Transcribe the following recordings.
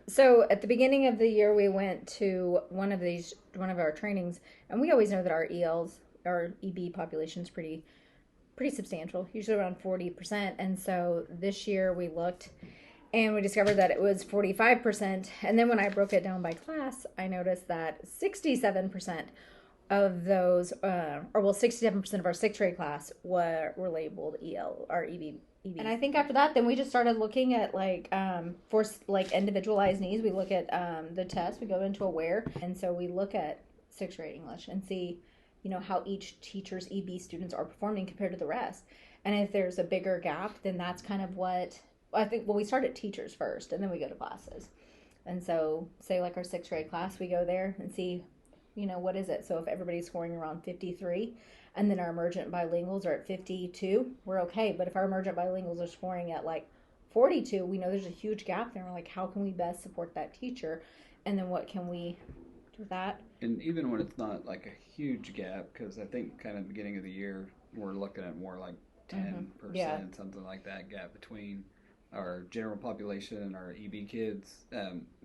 So at the beginning of the year, we went to one of our trainings, and we always know that our our EB population is pretty substantial, usually around 40%. And so this year we looked and we discovered that it was 45%. And then when I broke it down by class, I noticed that 67% of those, or well, 67% of our sixth grade class were labeled EL or EB. And I think after that, then we just started looking at for like individualized needs. We look at the test. We go into Aware, and so we look at sixth grade English and see, how each teacher's EB students are performing compared to the rest. And if there's a bigger gap, then that's kind of what I think. Well, we start at teachers first, and then we go to classes. And so, say like our sixth grade class, we go there and see, what is it? So if everybody's scoring around 53, and then our emergent bilinguals are at 52, we're okay. But if our emergent bilinguals are scoring at like 42, we know there's a huge gap there. We're like, how can we best support that teacher? And then what can we do with that? And even when it's not like a huge gap, because I think kind of beginning of the year, we're looking at more like 10%, Yeah. something like that gap between our general population and our EB kids,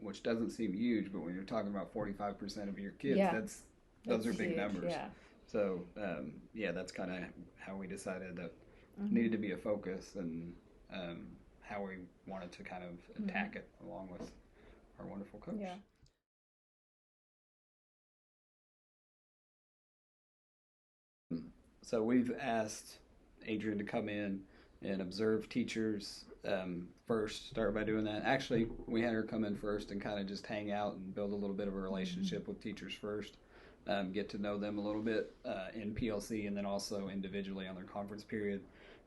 which doesn't seem huge, but when you're talking about 45% of your kids, Yeah. those That's are big huge. numbers. Yeah. So yeah, that's kind of how we decided that Mm-hmm. needed to be a focus and how we wanted to kind of attack it along with our wonderful coach. Yeah. So we've asked Adrian to come in and observe teachers first. Start by doing that. Actually, we had her come in first and kind of just hang out and build a little bit of a relationship with teachers first. Get to know them a little bit in PLC and then also individually on their conference period.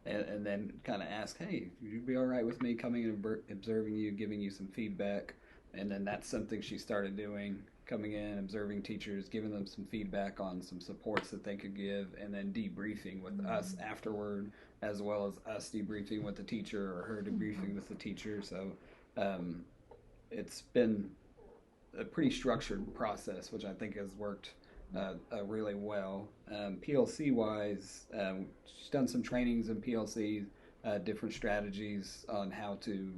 And then kind of ask, hey, would you be all right with me coming and observing you, giving you some feedback? And then that's something she started doing, coming in, observing teachers, giving them some feedback on some supports that they could give, and then debriefing with us afterward, as well as us debriefing with the teacher or her debriefing with the teacher. So it's been a pretty structured process, which I think has worked really well. PLC wise, she's done some trainings in PLC, different strategies on how to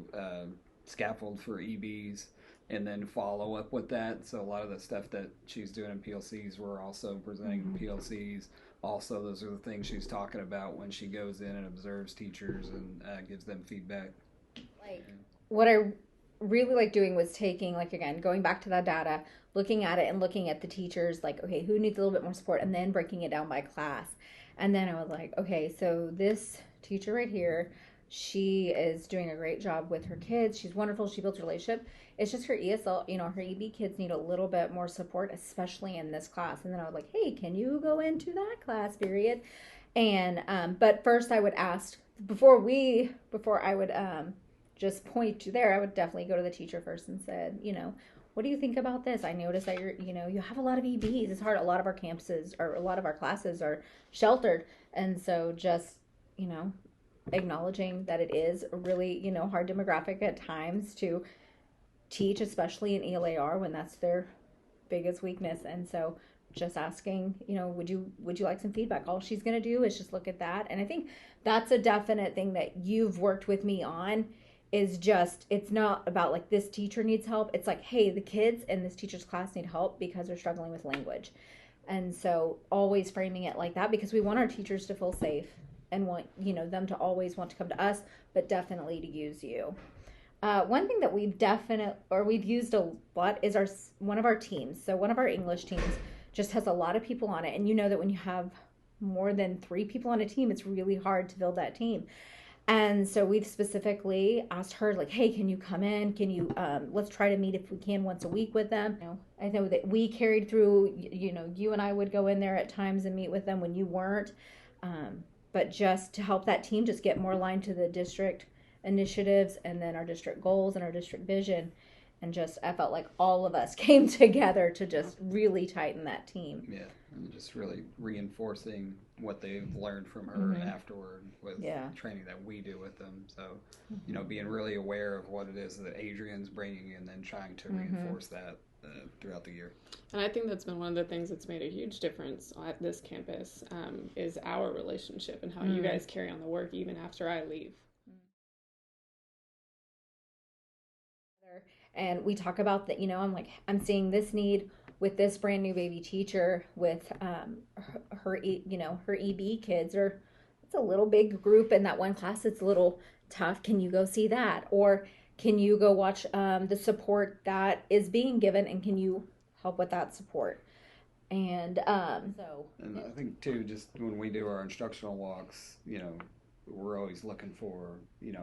scaffold for EBs and then follow up with that. So a lot of the stuff that she's doing in PLCs, we're also presenting in PLCs. Also, those are the things she's talking about when she goes in and observes teachers and gives them feedback. Like what I really like doing was taking, like, again, going back to that data, looking at it and looking at the teachers, like, okay, who needs a little bit more support, and then breaking it down by class. And then I was like, okay, so this teacher right here, she is doing a great job with her kids. She's wonderful. She builds a relationship. It's just her ESL, her EB kids need a little bit more support, especially in this class. And then I was like, hey, can you go into that class period? And but first I would ask before I would just point to there, I would definitely go to the teacher first and said, what do you think about this? I noticed that you have a lot of EBs. It's hard. A lot of our campuses or a lot of our classes are sheltered. And so just, you know, acknowledging that it is a really, hard demographic at times to teach, especially in ELAR when that's their biggest weakness. And so just asking, would you like some feedback? All she's going to do is just look at that. And I think that's a definite thing that you've worked with me on is just, it's not about like this teacher needs help. It's like, hey, the kids in this teacher's class need help because they're struggling with language. And so always framing it like that, because we want our teachers to feel safe and want, them to always want to come to us, but definitely to use you. One thing that we've used a lot is one of our teams. So one of our English teams just has a lot of people on it. And you know that when you have more than 3 people on a team, it's really hard to build that team. And so we've specifically asked her, like, hey, can you come in? Can you, let's try to meet if we can once a week with them. I know that we carried through, you and I would go in there at times and meet with them when you weren't. But just to help that team just get more aligned to the district initiatives and then our district goals and our district vision. And just, I felt like all of us came together to just really tighten that team. Yeah, and just really reinforcing what they've learned from her afterward with training that we do with them. So, being really aware of what it is that Adrian's bringing and then trying to reinforce that throughout the year. And I think that's been one of the things that's made a huge difference at this campus is our relationship and how you guys carry on the work even after I leave. And we talk about that, I'm like, I'm seeing this need with this brand new baby teacher with her EB kids, or it's a little big group in that one class. It's a little tough. Can you go see that? Or can you go watch the support that is being given, and can you help with that support? And and I think too, just when we do our instructional walks, we're always looking for,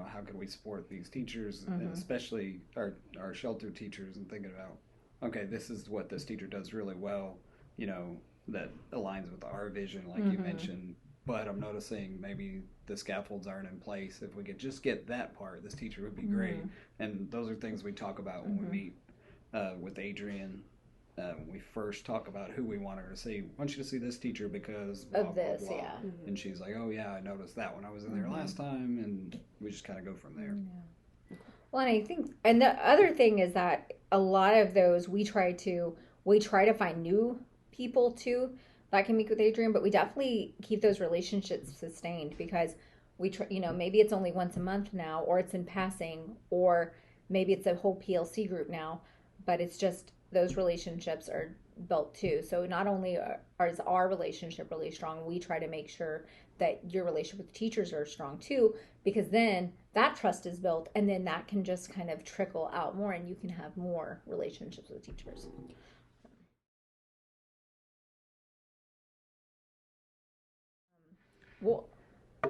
how can we support these teachers, and especially our shelter teachers, and thinking about, okay, this is what this teacher does really well, that aligns with our vision, like you mentioned. But I'm noticing maybe the scaffolds aren't in place. If we could just get that part, this teacher would be great. And those are things we talk about when we meet with Adrian. When we first talk about who we want her to see. I want you to see this teacher because blah, of this, blah, blah. yeah. And she's like, oh yeah, I noticed that when I was in there last time, and we just kind of go from there. Yeah. Well, and I think, and the other thing is that a lot of those we try to find new people too that can meet with Adrian, but we definitely keep those relationships sustained, because we try, maybe it's only once a month now, or it's in passing, or maybe it's a whole PLC group now, but it's just those relationships are built too. So not only is our relationship really strong, we try to make sure that your relationship with teachers are strong too, because then that trust is built, and then that can just kind of trickle out more, and you can have more relationships with teachers. Well,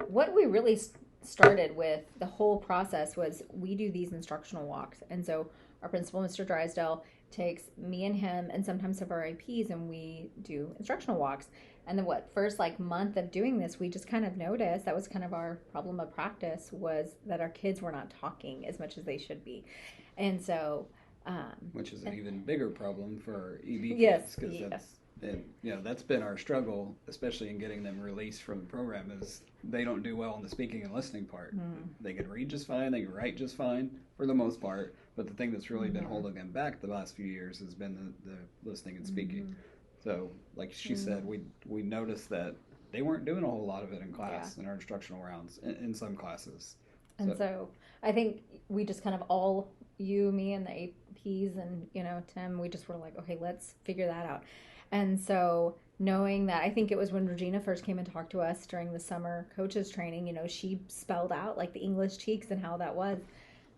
what we really started with the whole process was we do these instructional walks. And so our principal, Mr. Drysdale, takes me and him and sometimes some of our IPs, and we do instructional walks. And the first month of doing this, we just kind of noticed that was kind of our problem of practice, was that our kids were not talking as much as they should be. And so which is an even bigger problem for our EB yes, kids, because that's been our struggle, especially in getting them released from the program, is they don't do well in the speaking and listening part. They can read just fine, they can write just fine for the most part, but the thing that's really been holding them back the last few years has been the listening and speaking. So like she said, we noticed that they weren't doing a whole lot of it in class, in our instructional rounds, in some classes. And so I think we just kind of all, you, me, and the APs, and Tim, we just were like, okay, let's figure that out. And so knowing that, I think it was when Regina first came and talked to us during the summer coaches training, she spelled out the English cheeks and how that was.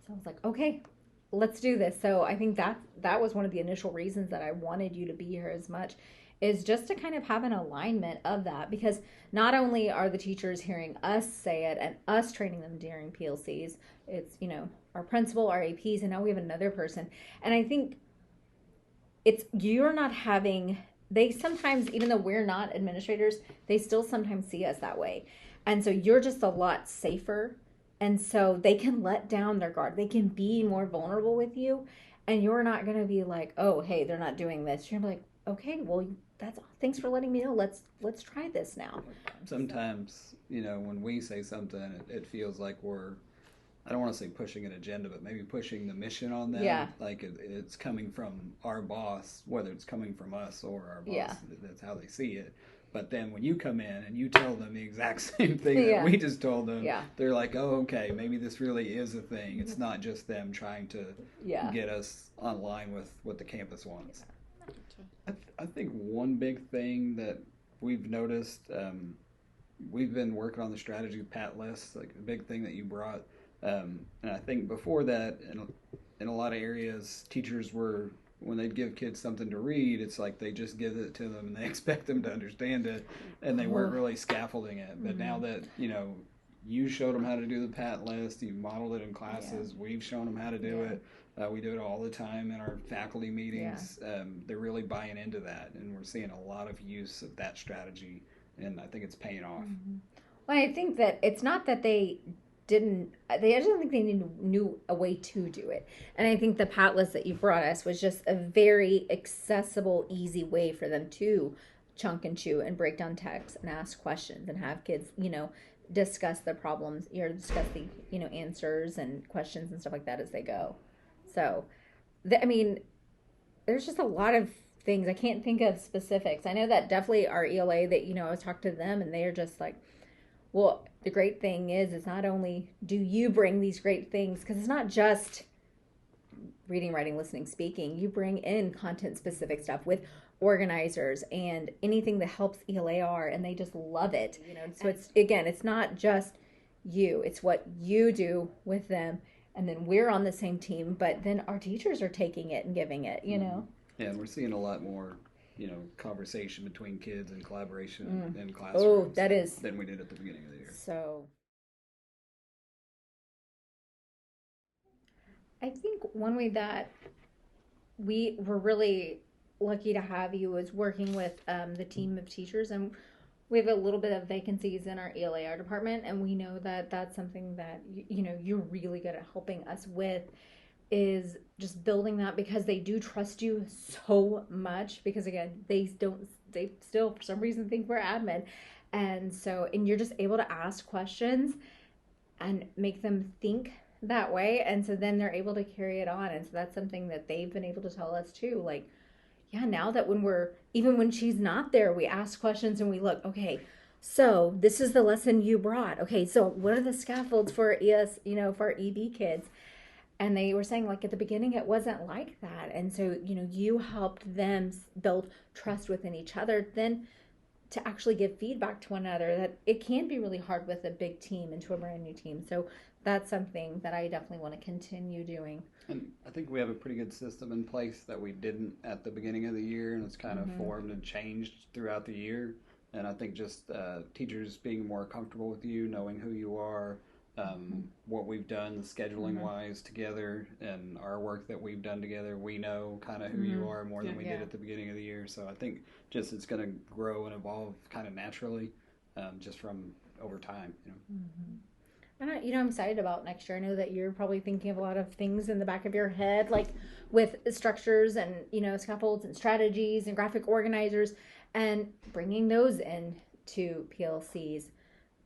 So I was like, okay, let's do this. So I think that was one of the initial reasons that I wanted you to be here as much, is just to kind of have an alignment of that, because not only are the teachers hearing us say it and us training them during PLCs, it's, our principal, our APs, and now we have another person. And I think you're not having, they sometimes, even though we're not administrators, they still sometimes see us that way. And so you're just a lot safer. And so they can let down their guard. They can be more vulnerable with you. And you're not going to be like, oh, hey, they're not doing this. You're going to be like, okay, well, thanks for letting me know. Let's try this now. Sometimes, when we say something, it feels like we're, I don't want to say pushing an agenda, but maybe pushing the mission on them. Yeah. Like it's coming from our boss, whether it's coming from us or our boss. Yeah. That's how they see it. But then when you come in and you tell them the exact same thing that we just told them, they're like, oh, okay, maybe this really is a thing. It's not just them trying to get us online with what the campus wants. I think one big thing that we've noticed, we've been working on the strategy pat list, like a big thing that you brought. And I think before that, in a lot of areas, teachers were, when they'd give kids something to read, it's like they just give it to them and they expect them to understand it, and they weren't really scaffolding it. But now that, you showed them how to do the pat list, you modeled it in classes, we've shown them how to do it. We do it all the time in our faculty meetings. They're really buying into that, and we're seeing a lot of use of that strategy, and I think it's paying off. Well, I think that it's not that I don't think they knew a way to do it. And I think the pat list that you brought us was just a very accessible, easy way for them to chunk and chew and break down text and ask questions and have kids, discuss the problems, discuss the, answers and questions and stuff like that as they go. So, there's just a lot of things. I can't think of specifics. I know that definitely our ELA that, I was talking to them and they are just like, well, the great thing is not only do you bring these great things, because it's not just reading, writing, listening, speaking, you bring in content specific stuff with organizers and anything that helps ELAR, and they just love it. So it's, again, it's not just you, it's what you do with them, and then we're on the same team, but then our teachers are taking it and giving it, Yeah, and we're seeing a lot more, conversation between kids and collaboration in classrooms than we did at the beginning of the year. So I think one way that we were really lucky to have you was working with the team of teachers, and we have a little bit of vacancies in our ELAR department, and we know that that's something that you're really good at helping us with, is just building that, because they do trust you so much, because again, they still for some reason think we're admin, and you're just able to ask questions and make them think that way, and so then they're able to carry it on. And so that's something that they've been able to tell us too, like, yeah, now that even when she's not there, we ask questions and we look, okay, so this is the lesson you brought, okay, so what are the scaffolds for for our EB kids? And they were saying, like, at the beginning it wasn't like that, and so you helped them build trust within each other, then to actually give feedback to one another, that it can be really hard with a big team into a brand new team. So that's something that I definitely want to continue doing. And I think we have a pretty good system in place that we didn't at the beginning of the year, and it's kind of formed and changed throughout the year. And I think just teachers being more comfortable with you, knowing who you are, what we've done scheduling wise together, and our work that we've done together, we know kind of who you are more than we did at the beginning of the year. So I think just it's going to grow and evolve kind of naturally, just from over time. And I'm excited about next year. I know that you're probably thinking of a lot of things in the back of your head, like with structures and scaffolds and strategies and graphic organizers, and bringing those in to PLCs,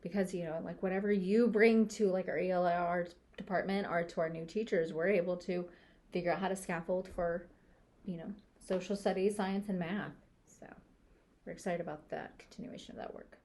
because like whatever you bring to like our ELR department or to our new teachers, we're able to figure out how to scaffold for social studies, science, and math. So we're excited about that continuation of that work.